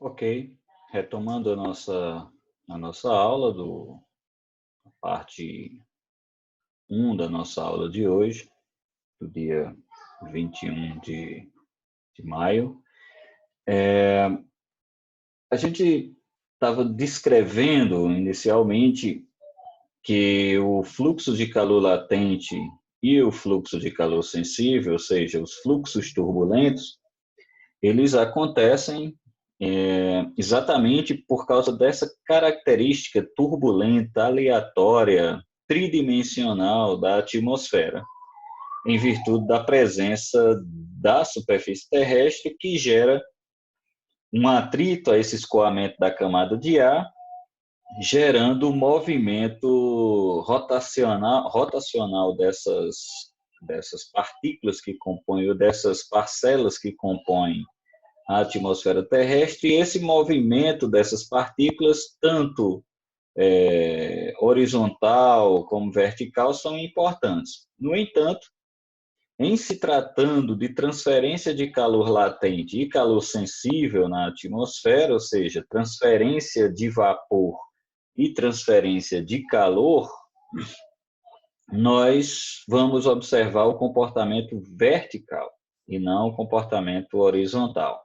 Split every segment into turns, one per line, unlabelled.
Ok, retomando a nossa aula parte um da nossa aula de hoje, do dia 21 de maio, a gente estava descrevendo inicialmente que o fluxo de calor latente e o fluxo de calor sensível, ou seja, os fluxos turbulentos, eles acontecem exatamente por causa dessa característica turbulenta, aleatória, tridimensional da atmosfera, em virtude da presença da superfície terrestre que gera um atrito a esse escoamento da camada de ar, gerando um movimento rotacional dessas partículas que compõem, ou dessas parcelas que compõem a atmosfera terrestre, e esse movimento dessas partículas, tanto horizontal como vertical, são importantes. No entanto, em se tratando de transferência de calor latente e calor sensível na atmosfera, ou seja, transferência de vapor e transferência de calor, nós vamos observar o comportamento vertical e não o comportamento horizontal.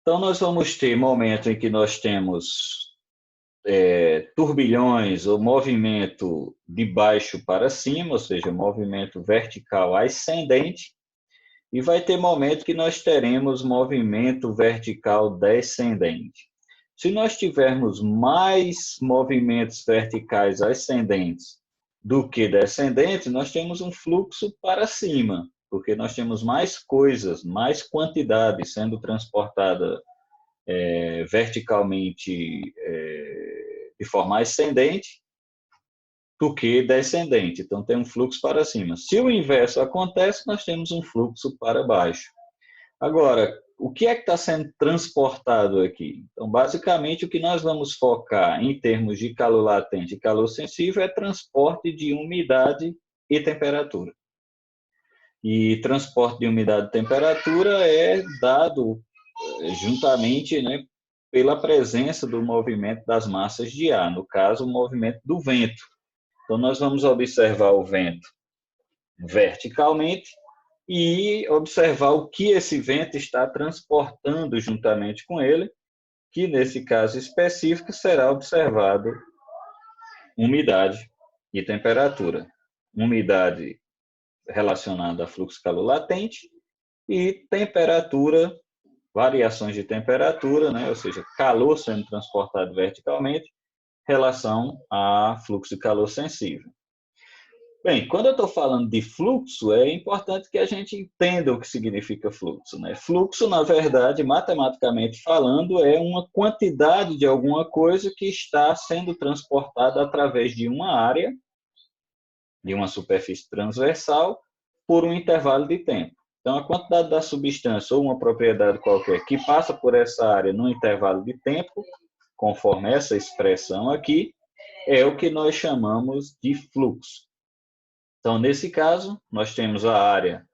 Então, nós vamos ter momentos em que nós temos turbilhões ou movimento de baixo para cima, ou seja, movimento vertical ascendente, e vai ter momento que nós teremos movimento vertical descendente. Se nós tivermos mais movimentos verticais ascendentes do que descendentes, nós temos um fluxo para cima, porque nós temos mais coisas, mais quantidade sendo transportada verticalmente de forma ascendente do que descendente. Então, tem um fluxo para cima. Se o inverso acontece, nós temos um fluxo para baixo. Agora, o que é que está sendo transportado aqui? Então, basicamente, o que nós vamos focar em termos de calor latente e calor sensível é transporte de umidade e temperatura. E transporte de umidade e temperatura é dado juntamente, né, pela presença do movimento das massas de ar, no caso, o movimento do vento. Então, nós vamos observar o vento verticalmente e observar o que esse vento está transportando juntamente com ele, que nesse caso específico será observado umidade e temperatura. Umidade relacionada a fluxo de calor latente e temperatura, variações de temperatura, né? Ou seja, calor sendo transportado verticalmente, relação a fluxo de calor sensível. Bem, quando eu estou falando de fluxo, é importante que a gente entenda o que significa fluxo, né? Fluxo, na verdade, matematicamente falando, é uma quantidade de alguma coisa que está sendo transportada através de uma área, de uma superfície transversal, por um intervalo de tempo. Então, a quantidade da substância ou uma propriedade qualquer que passa por essa área num intervalo de tempo, conforme essa expressão aqui, é o que nós chamamos de fluxo. Então, nesse caso, nós temos a área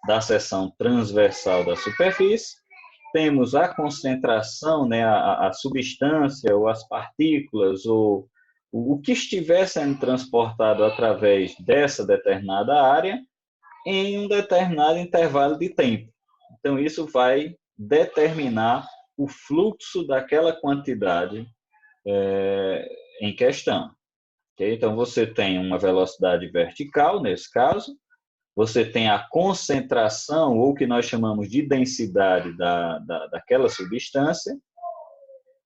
da seção transversal da superfície, temos a concentração, né, a substância ou as partículas ou o que estiver sendo transportado através dessa determinada área em um determinado intervalo de tempo. Então, isso vai determinar o fluxo daquela quantidade em questão. Okay? Então, você tem uma velocidade vertical, nesse caso, você tem a concentração, ou o que nós chamamos de densidade daquela substância,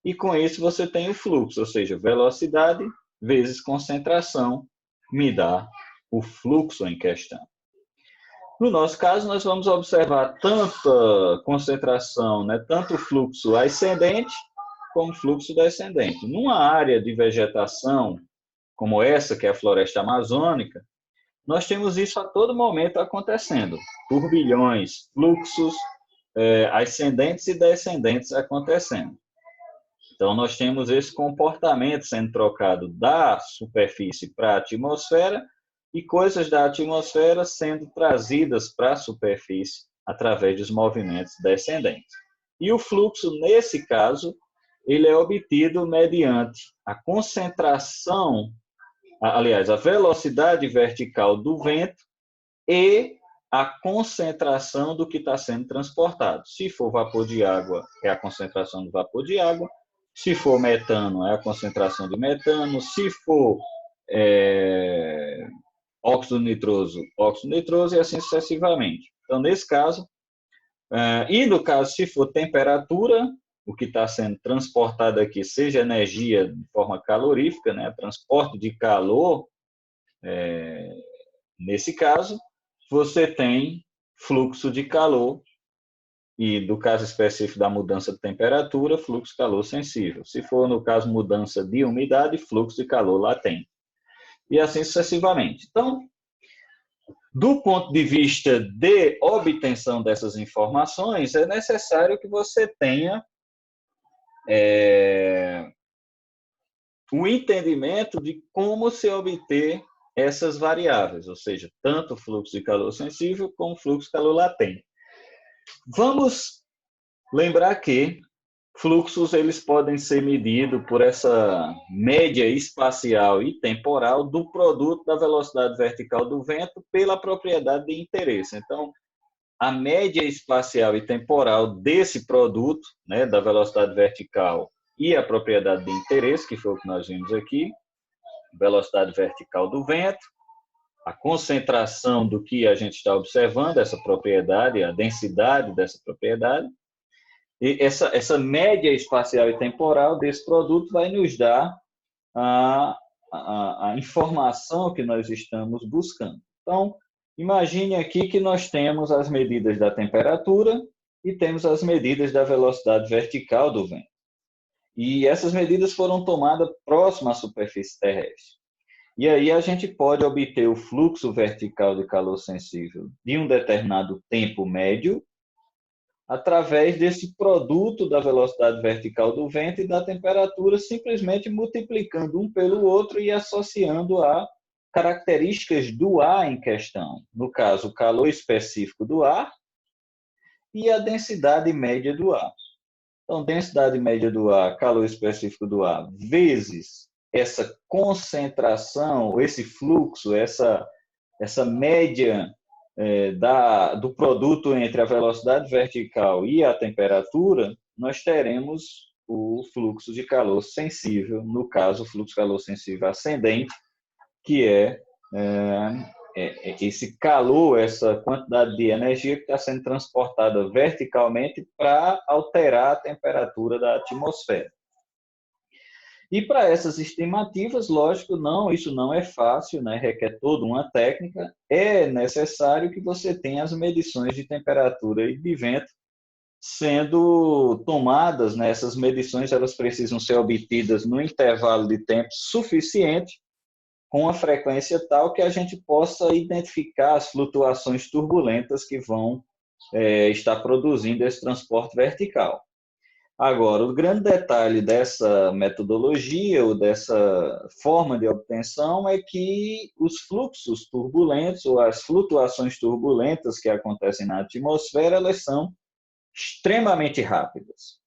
e com isso você tem o fluxo, ou seja, velocidade vezes concentração me dá o fluxo em questão. No nosso caso, nós vamos observar tanta concentração, né, tanto fluxo ascendente como fluxo descendente. Numa área de vegetação como essa, que é a floresta amazônica, nós temos isso a todo momento acontecendo. Turbilhões, fluxos ascendentes e descendentes acontecendo. Então, nós temos esse comportamento sendo trocado da superfície para a atmosfera e coisas da atmosfera sendo trazidas para a superfície através dos movimentos descendentes. E o fluxo, nesse caso, ele é obtido mediante a concentração, aliás, a velocidade vertical do vento e a concentração do que está sendo transportado. Se for vapor de água, é a concentração do vapor de água. Se for metano, é a concentração de metano. Se for óxido nitroso, e assim sucessivamente. Então, nesse caso, e no caso, se for temperatura, o que está sendo transportado aqui, seja energia de forma calorífica, né, transporte de calor, nesse caso, você tem fluxo de calor, e do caso específico da mudança de temperatura, fluxo de calor sensível. Se for, no caso, mudança de umidade, fluxo de calor latente. E assim sucessivamente. Então, do ponto de vista de obtenção dessas informações, é necessário que você tenha o entendimento de como se obter essas variáveis, ou seja, tanto o fluxo de calor sensível como o fluxo de calor latente. Vamos lembrar que fluxos eles podem ser medidos por essa média espacial e temporal do produto da velocidade vertical do vento pela propriedade de interesse. Então, a média espacial e temporal desse produto, né, da velocidade vertical e a propriedade de interesse, que foi o que nós vimos aqui, velocidade vertical do vento, a concentração do que a gente está observando, essa propriedade, a densidade dessa propriedade, e essa média espacial e temporal desse produto vai nos dar a informação que nós estamos buscando. Então, imagine aqui que nós temos as medidas da temperatura e temos as medidas da velocidade vertical do vento. E essas medidas foram tomadas próximas à superfície terrestre. E aí a gente pode obter o fluxo vertical de calor sensível de um determinado tempo médio através desse produto da velocidade vertical do vento e da temperatura, simplesmente multiplicando um pelo outro e associando a características do ar em questão. No caso, o calor específico do ar e a densidade média do ar. Então, densidade média do ar, calor específico do ar, vezes essa concentração, esse fluxo, essa média do produto entre a velocidade vertical e a temperatura, nós teremos o fluxo de calor sensível, no caso, o fluxo de calor sensível ascendente, que é esse calor, essa quantidade de energia que está sendo transportada verticalmente para alterar a temperatura da atmosfera. E para essas estimativas, lógico, isso não é fácil, né? Requer toda uma técnica. É necessário que você tenha as medições de temperatura e de vento sendo tomadas, né? Essas medições elas precisam ser obtidas no intervalo de tempo suficiente, com uma frequência tal que a gente possa identificar as flutuações turbulentas que vão estar produzindo esse transporte vertical. Agora, o grande detalhe dessa metodologia ou dessa forma de obtenção é que os fluxos turbulentos ou as flutuações turbulentas que acontecem na atmosfera, elas são extremamente rápidas.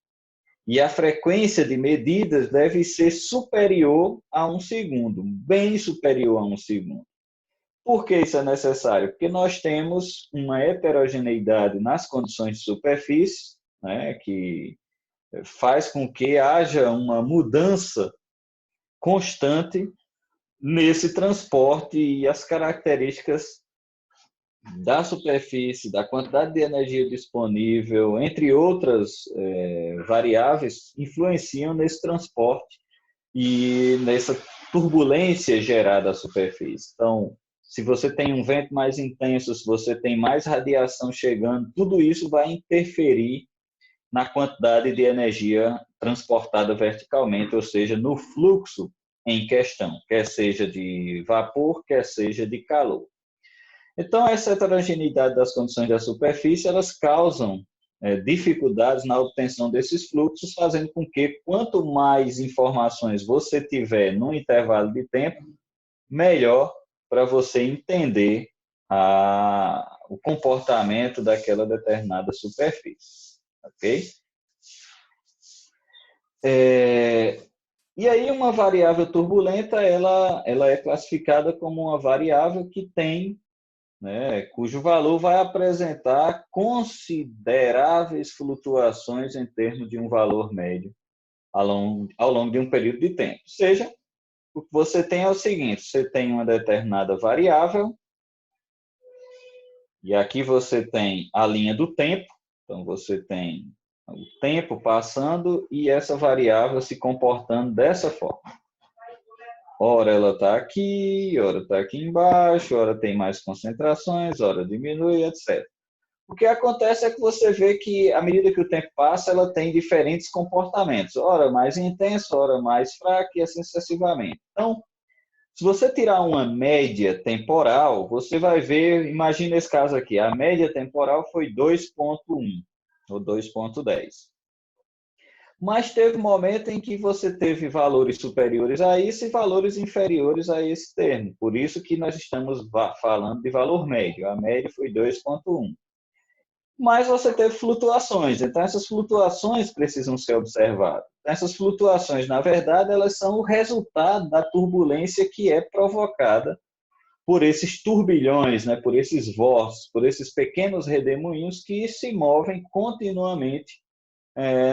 E a frequência de medidas deve ser superior a 1 segundo, bem superior a 1 segundo. Por que isso é necessário? Porque nós temos uma heterogeneidade nas condições de superfície, né, que faz com que haja uma mudança constante nesse transporte e as características da superfície, da quantidade de energia disponível, entre outras variáveis, influenciam nesse transporte e nessa turbulência gerada à superfície. Então, se você tem um vento mais intenso, se você tem mais radiação chegando, tudo isso vai interferir na quantidade de energia transportada verticalmente, ou seja, no fluxo em questão, quer seja de vapor, quer seja de calor. Então, essa heterogeneidade das condições da superfície, elas causam dificuldades na obtenção desses fluxos, fazendo com que quanto mais informações você tiver num intervalo de tempo, melhor para você entender o comportamento daquela determinada superfície. Ok? E aí uma variável turbulenta, ela é classificada como uma variável que tem, né, cujo valor vai apresentar consideráveis flutuações em termos de um valor médio ao longo de um período de tempo. Ou seja, o que você tem é o seguinte, você tem uma determinada variável, e aqui você tem a linha do tempo, então você tem o tempo passando e essa variável se comportando dessa forma. Ora ela está aqui, ora está aqui embaixo, ora tem mais concentrações, ora diminui, etc. O que acontece é que você vê que, à medida que o tempo passa, ela tem diferentes comportamentos, ora mais intenso, ora mais fraco e assim sucessivamente. Então, se você tirar uma média temporal, você vai ver, imagina esse caso aqui, a média temporal foi 2,1 ou 2,10. Mas teve um momento em que você teve valores superiores a isso e valores inferiores a esse termo. Por isso que nós estamos falando de valor médio. A média foi 2,1. Mas você teve flutuações, então essas flutuações precisam ser observadas. Essas flutuações, na verdade, elas são o resultado da turbulência que é provocada por esses turbilhões, né, por esses vórtices, por esses pequenos redemoinhos que se movem continuamente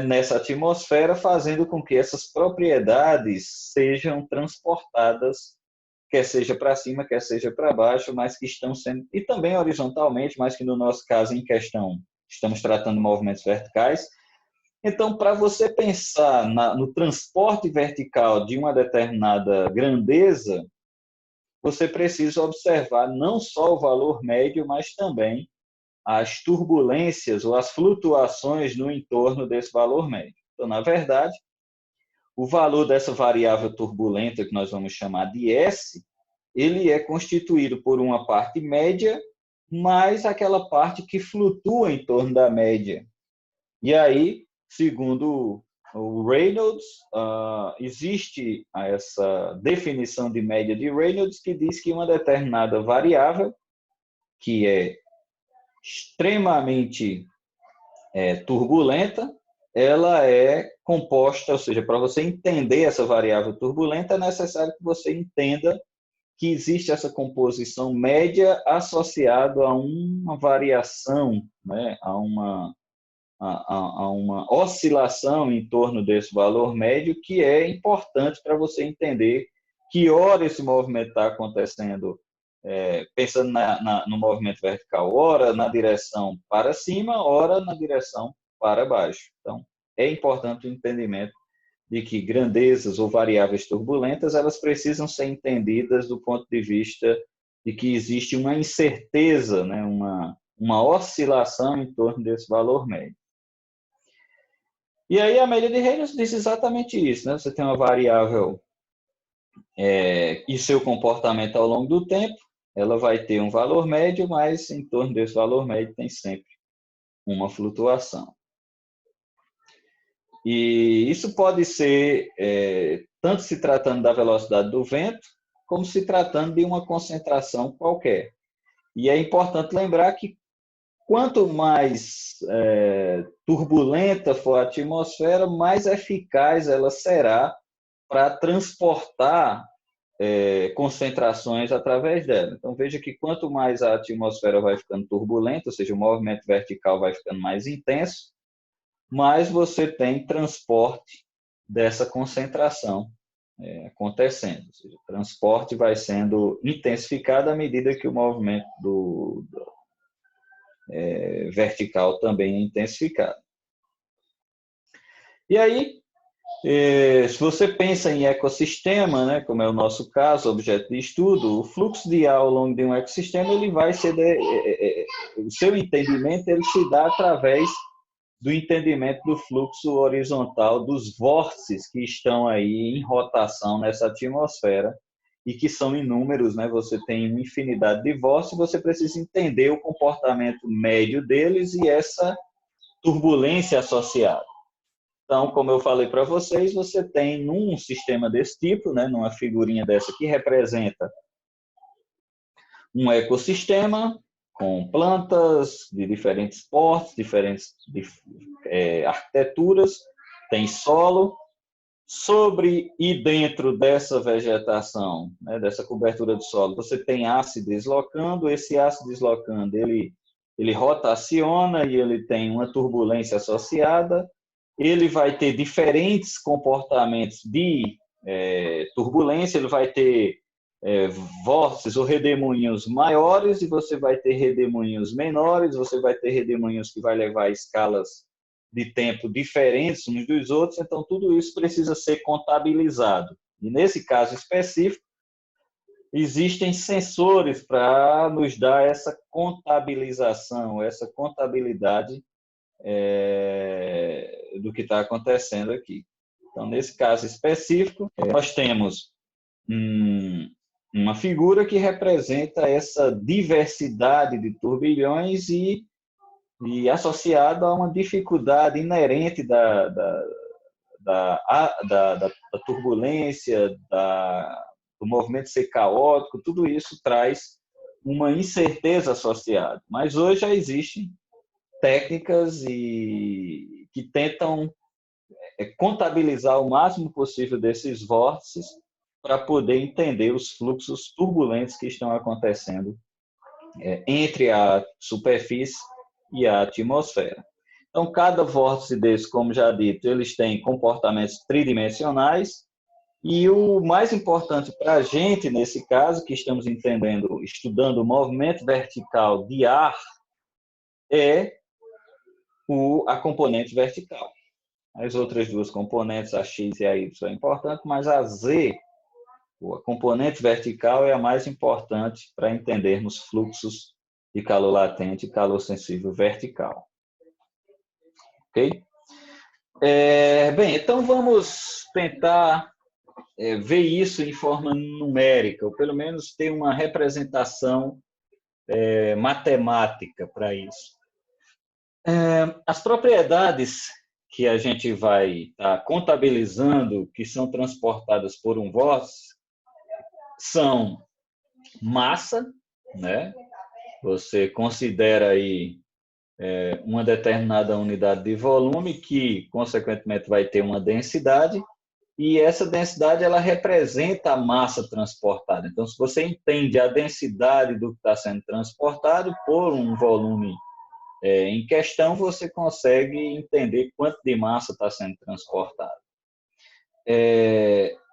nessa atmosfera, fazendo com que essas propriedades sejam transportadas, quer seja para cima, quer seja para baixo, mas que estão sendo, e também horizontalmente, mas que no nosso caso em questão, estamos tratando de movimentos verticais. Então, para você pensar no transporte vertical de uma determinada grandeza, você precisa observar não só o valor médio, mas também as turbulências ou as flutuações no entorno desse valor médio. Então, na verdade, o valor dessa variável turbulenta, que nós vamos chamar de S, ele é constituído por uma parte média mais aquela parte que flutua em torno da média. E aí, segundo o Reynolds, existe essa definição de média de Reynolds que diz que uma determinada variável, que é extremamente turbulenta, ela é composta, ou seja, para você entender essa variável turbulenta, é necessário que você entenda que existe essa composição média associada a uma variação, né, a uma oscilação em torno desse valor médio, que é importante para você entender que hora esse movimento está acontecendo, pensando no movimento vertical, ora na direção para cima, ora na direção para baixo. Então, é importante o entendimento de que grandezas ou variáveis turbulentas, elas precisam ser entendidas do ponto de vista de que existe uma incerteza, né, uma oscilação em torno desse valor médio. E aí a média de Reynolds diz exatamente isso, né? Você tem uma variável e seu comportamento ao longo do tempo, ela vai ter um valor médio, mas em torno desse valor médio tem sempre uma flutuação. E isso pode ser, tanto se tratando da velocidade do vento, como se tratando de uma concentração qualquer. E é importante lembrar que quanto mais turbulenta for a atmosfera, mais eficaz ela será para transportar concentrações através dela. Então, veja que quanto mais a atmosfera vai ficando turbulenta, ou seja, o movimento vertical vai ficando mais intenso, mais você tem transporte dessa concentração acontecendo. Ou seja, o transporte vai sendo intensificado à medida que o movimento vertical também é intensificado. E aí, se você pensa em ecossistema, né, como é o nosso caso, objeto de estudo, o fluxo de ar ao longo de um ecossistema, ele vai ser o seu entendimento ele se dá através do entendimento do fluxo horizontal dos vórtices que estão aí em rotação nessa atmosfera e que são inúmeros, né? Você tem uma infinidade de vórtices, você precisa entender o comportamento médio deles e essa turbulência associada. Então, como eu falei para vocês, você tem num sistema desse tipo, né, numa figurinha dessa que representa um ecossistema com plantas de diferentes portes, diferentes arquiteturas, tem solo, Sobre e dentro dessa vegetação, né, dessa cobertura de solo, você tem ar se deslocando, esse ar se deslocando, ele rotaciona e ele tem uma turbulência associada, ele vai ter diferentes comportamentos de turbulência, ele vai ter vórtices ou redemoinhos maiores e você vai ter redemoinhos menores, você vai ter redemoinhos que vai levar a escalas de tempo diferentes uns dos outros, então tudo isso precisa ser contabilizado. E nesse caso específico, existem sensores para nos dar essa contabilização, essa contabilidade do que está acontecendo aqui. Então, nesse caso específico, nós temos uma figura que representa essa diversidade de turbilhões e associado a uma dificuldade inerente da turbulência, do movimento ser caótico, tudo isso traz uma incerteza associada. Mas hoje já existem técnicas que tentam contabilizar o máximo possível desses vórtices para poder entender os fluxos turbulentos que estão acontecendo entre a superfície e a atmosfera. Então, cada vórtice desse, como já dito, eles têm comportamentos tridimensionais e o mais importante para a gente, nesse caso, que estamos entendendo, estudando o movimento vertical de ar, é a componente vertical. As outras duas componentes, a X e a Y, é importante, mas a Z, a componente vertical, é a mais importante para entendermos fluxos de calor latente e calor sensível vertical. Ok? Bem, então vamos tentar ver isso em forma numérica, ou pelo menos ter uma representação matemática para isso. As propriedades que a gente vai estar contabilizando, que são transportadas por um vórtice, são massa, né? Você considera aí uma determinada unidade de volume que, consequentemente, vai ter uma densidade, e essa densidade ela representa a massa transportada. Então, se você entende a densidade do que está sendo transportado por um volume em questão, você consegue entender quanto de massa está sendo transportado.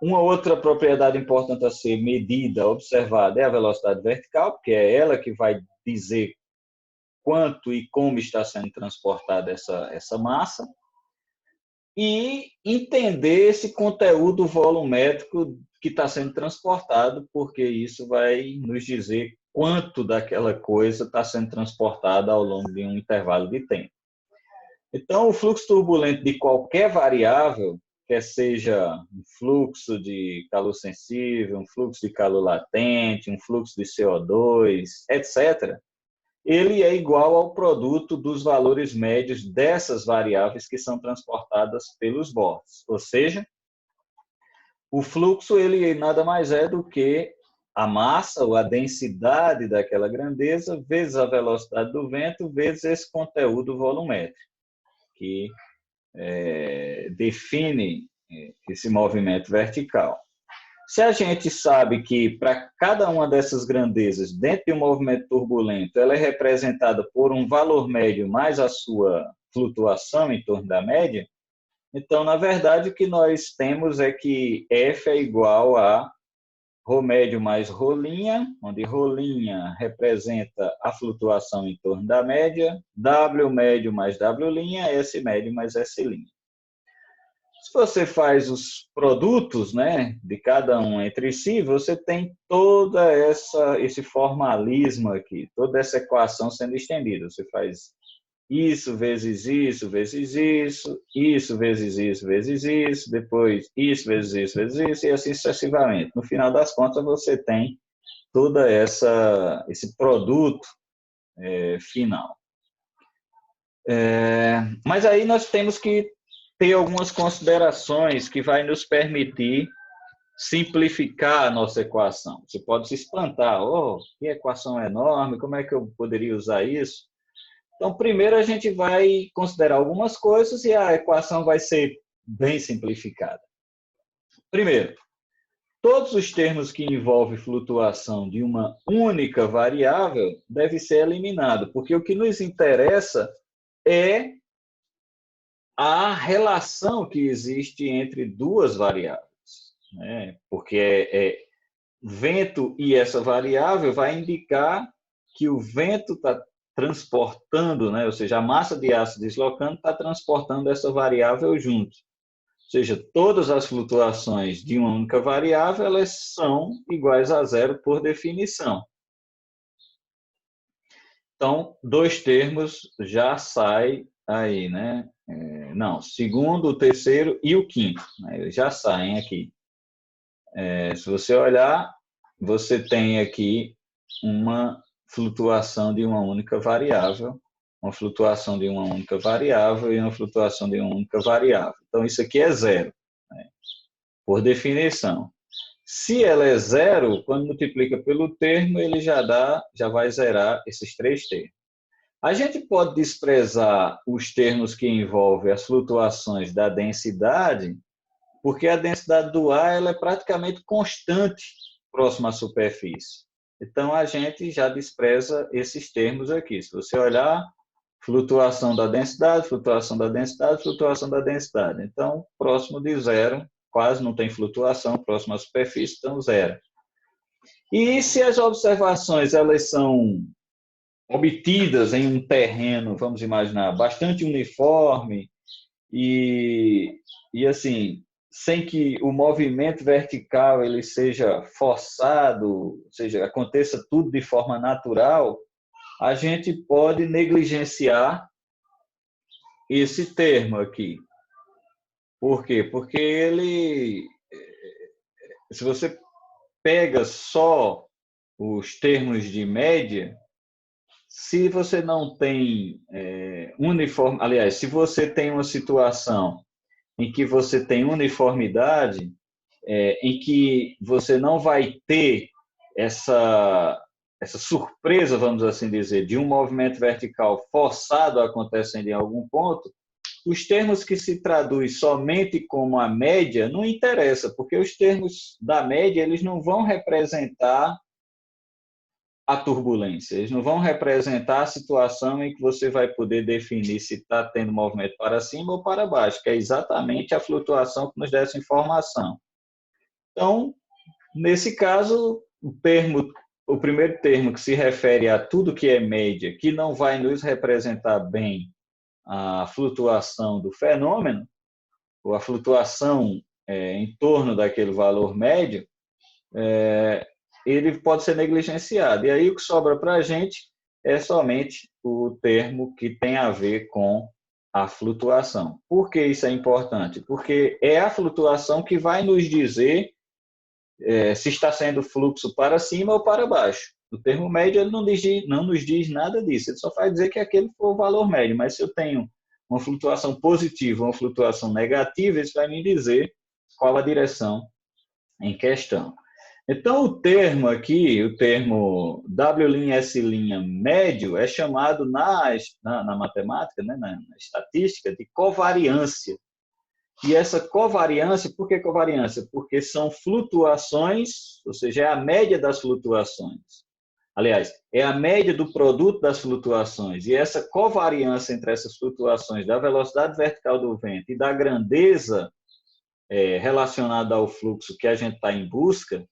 Uma outra propriedade importante a ser medida, observada, é a velocidade vertical, porque é ela que vai dizer quanto e como está sendo transportada essa massa, e entender esse conteúdo volumétrico que está sendo transportado, porque isso vai nos dizer quanto daquela coisa está sendo transportada ao longo de um intervalo de tempo. Então, o fluxo turbulento de qualquer variável, quer seja um fluxo de calor sensível, um fluxo de calor latente, um fluxo de CO2, etc., ele é igual ao produto dos valores médios dessas variáveis que são transportadas pelos vórtices. Ou seja, o fluxo ele nada mais é do que a massa ou a densidade daquela grandeza vezes a velocidade do vento vezes esse conteúdo volumétrico, que define esse movimento vertical. Se a gente sabe que para cada uma dessas grandezas, dentro de um movimento turbulento, ela é representada por um valor médio mais a sua flutuação em torno da média, então, na verdade, o que nós temos é que F é igual a ρ médio mais ρ', onde ρ' representa a flutuação em torno da média, W médio mais W', S médio mais S'. Se você faz os produtos, né, de cada um entre si, você tem toda esse formalismo aqui, toda essa equação sendo estendida. Você faz isso vezes isso, vezes isso, isso vezes isso, vezes isso, depois isso vezes isso, vezes isso, e assim sucessivamente. No final das contas, você tem toda esse produto final. Mas aí nós temos que ter algumas considerações que vai nos permitir simplificar a nossa equação. Você pode se espantar, que equação enorme, como é que eu poderia usar isso? Então, primeiro a gente vai considerar algumas coisas e a equação vai ser bem simplificada. Primeiro, todos os termos que envolvem flutuação de uma única variável devem ser eliminados, porque o que nos interessa é a relação que existe entre duas variáveis, né? Porque vento e essa variável vai indicar que o vento está transportando, né? Ou seja, a massa de ar se deslocando está transportando essa variável junto. Ou seja, todas as flutuações de uma única variável, elas são iguais a zero por definição. Então, dois termos já saem aí, né? Não, segundo, o terceiro e o quinto, né? Já saem aqui. Se você olhar, você tem aqui uma flutuação de uma única variável, uma flutuação de uma única variável e uma flutuação de uma única variável. Então, isso aqui é zero, né? Por definição. Se ela é zero, quando multiplica pelo termo, ele já vai zerar esses três termos. A gente pode desprezar os termos que envolvem as flutuações da densidade, porque a densidade do ar ela é praticamente constante próxima à superfície. Então, a gente já despreza esses termos aqui. Se você olhar, flutuação da densidade, flutuação da densidade, flutuação da densidade. Então, próximo de zero, quase não tem flutuação, próximo à superfície, então zero. E se as observações elas são obtidas em um terreno, vamos imaginar, bastante uniforme e assim, sem que o movimento vertical ele seja forçado, ou seja, aconteça tudo de forma natural, a gente pode negligenciar esse termo aqui. Por quê? Porque ele, se você pega só os termos de média, se você não tem uniforme, aliás, se você tem uma situação em que você tem uniformidade, em que você não vai ter essa surpresa, vamos assim dizer, de um movimento vertical forçado acontecendo em algum ponto, os termos que se traduz somente como a média não interessa, porque os termos da média eles não vão representar a turbulência, eles não vão representar a situação em que você vai poder definir se está tendo movimento para cima ou para baixo, que é exatamente a flutuação que nos dá essa informação. Então, nesse caso, o primeiro termo que se refere a tudo que é média, que não vai nos representar bem a flutuação do fenômeno, ou a flutuação em torno daquele valor médio, ele pode ser negligenciado. E aí o que sobra para a gente é somente o termo que tem a ver com a flutuação. Por que isso é importante? Porque é a flutuação que vai nos dizer se está sendo fluxo para cima ou para baixo. O termo médio ele não nos diz nada disso, ele só vai dizer que aquele foi o valor médio, mas se eu tenho uma flutuação positiva ou uma flutuação negativa, isso vai me dizer qual a direção em questão. Então, o termo aqui, o termo W', S' médio, é chamado na matemática, né, na estatística, de covariância. E essa covariância, por que covariância? Porque são flutuações, ou seja, é a média das flutuações. Aliás, é a média do produto das flutuações. E essa covariância entre essas flutuações da velocidade vertical do vento e da grandeza relacionada ao fluxo que a gente está em busca,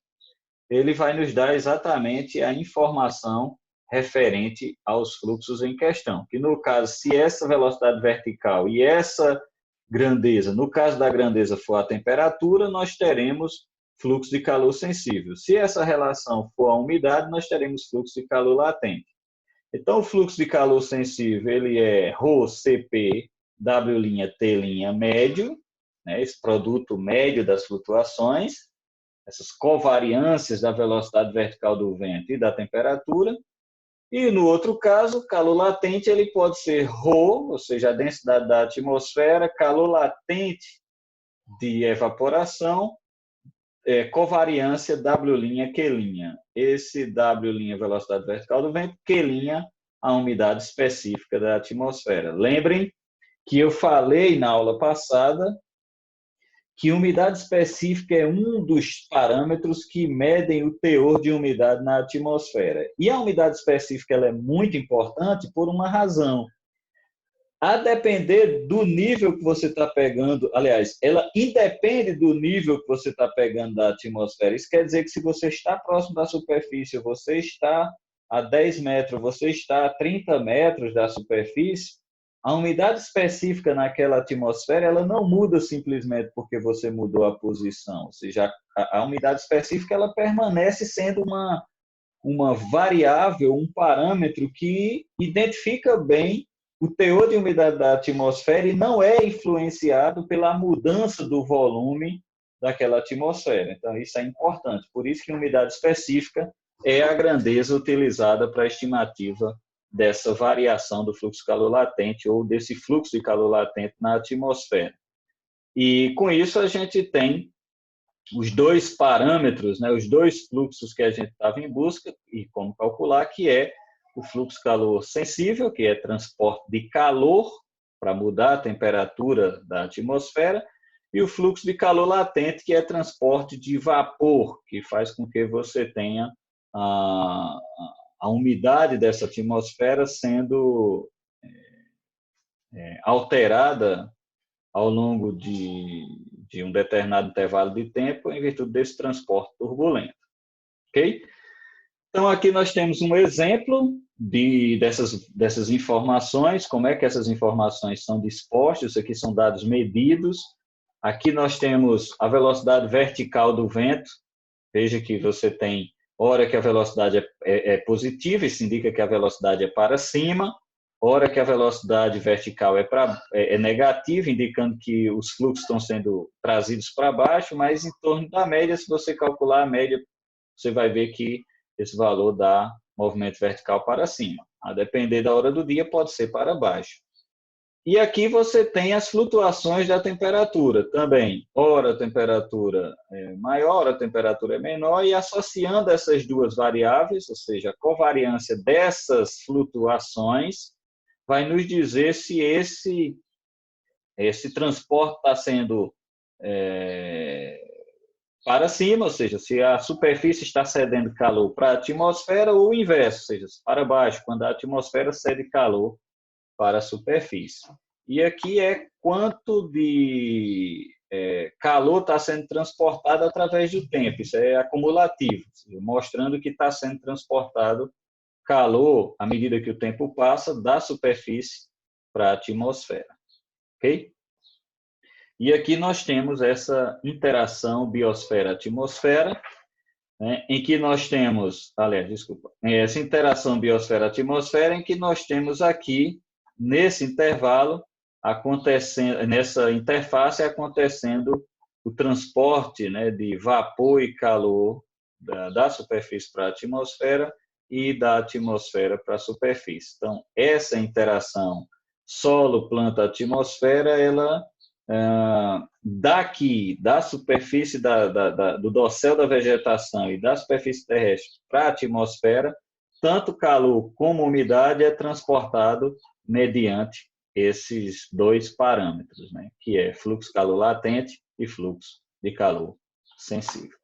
ele vai nos dar exatamente a informação referente aos fluxos em questão. Que no caso, se essa velocidade vertical e essa grandeza, no caso da grandeza for a temperatura, nós teremos fluxo de calor sensível. Se essa relação for a umidade, nós teremos fluxo de calor latente. Então, o fluxo de calor sensível ele é ρCp, W', T' médio, né, esse produto médio das flutuações, essas covariâncias da velocidade vertical do vento e da temperatura. E no outro caso, calor latente ele pode ser ρ, ou seja, a densidade da atmosfera, calor latente de evaporação, covariância W', Q'. Esse W', velocidade vertical do vento, Q', a umidade específica da atmosfera. Lembrem que eu falei na aula passada que umidade específica é um dos parâmetros que medem o teor de umidade na atmosfera. E a umidade específica ela é muito importante por uma razão. A depender do nível que você está pegando, aliás, ela independe do nível que você está pegando da atmosfera. Isso quer dizer que se você está próximo da superfície, você está a 10 metros, você está a 30 metros da superfície, a umidade específica naquela atmosfera ela não muda simplesmente porque você mudou a posição. Ou seja, a umidade específica ela permanece sendo uma variável, um parâmetro que identifica bem o teor de umidade da atmosfera e não é influenciado pela mudança do volume daquela atmosfera. Então, isso é importante. Por isso que a umidade específica é a grandeza utilizada para a estimativa dessa variação do fluxo de calor latente ou desse fluxo de calor latente na atmosfera. E, com isso, a gente tem os dois parâmetros, né, os dois fluxos que a gente estava em busca e como calcular, que é o fluxo calor sensível, que é transporte de calor para mudar a temperatura da atmosfera, e o fluxo de calor latente, que é transporte de vapor, que faz com que você tenha a umidade dessa atmosfera sendo alterada ao longo de um determinado intervalo de tempo em virtude desse transporte turbulento. Ok? Então, aqui nós temos um exemplo dessas informações, como é que essas informações são dispostas. Isso aqui são dados medidos. Aqui nós temos a velocidade vertical do vento. Veja que você tem hora que a velocidade é positiva, isso indica que a velocidade é para cima, hora que a velocidade vertical é negativa, indicando que os fluxos estão sendo trazidos para baixo, mas em torno da média, se você calcular a média, você vai ver que esse valor dá movimento vertical para cima. A depender da hora do dia, pode ser para baixo. E aqui você tem as flutuações da temperatura também. Ora a temperatura é maior, ora a temperatura é menor, e associando essas duas variáveis, ou seja, a covariância dessas flutuações, vai nos dizer se esse transporte está sendo para cima, ou seja, se a superfície está cedendo calor para a atmosfera, ou o inverso, ou seja, para baixo, quando a atmosfera cede calor para a superfície. E aqui é quanto de calor está sendo transportado através do tempo. Isso é acumulativo, mostrando que está sendo transportado calor à medida que o tempo passa da superfície para a atmosfera. Ok? E aqui nós temos essa interação biosfera-atmosfera, né, em que nós temos, essa interação biosfera-atmosfera, em que nós temos aqui, nesse intervalo, acontecendo, nessa interface, acontecendo o transporte, né, de vapor e calor da superfície para a atmosfera e da atmosfera para a superfície. Então, essa interação solo, planta, atmosfera, ela daqui, da superfície do dossel da vegetação e da superfície terrestre para a atmosfera, tanto calor como umidade é transportado mediante esses dois parâmetros, né, que é fluxo de calor latente e fluxo de calor sensível.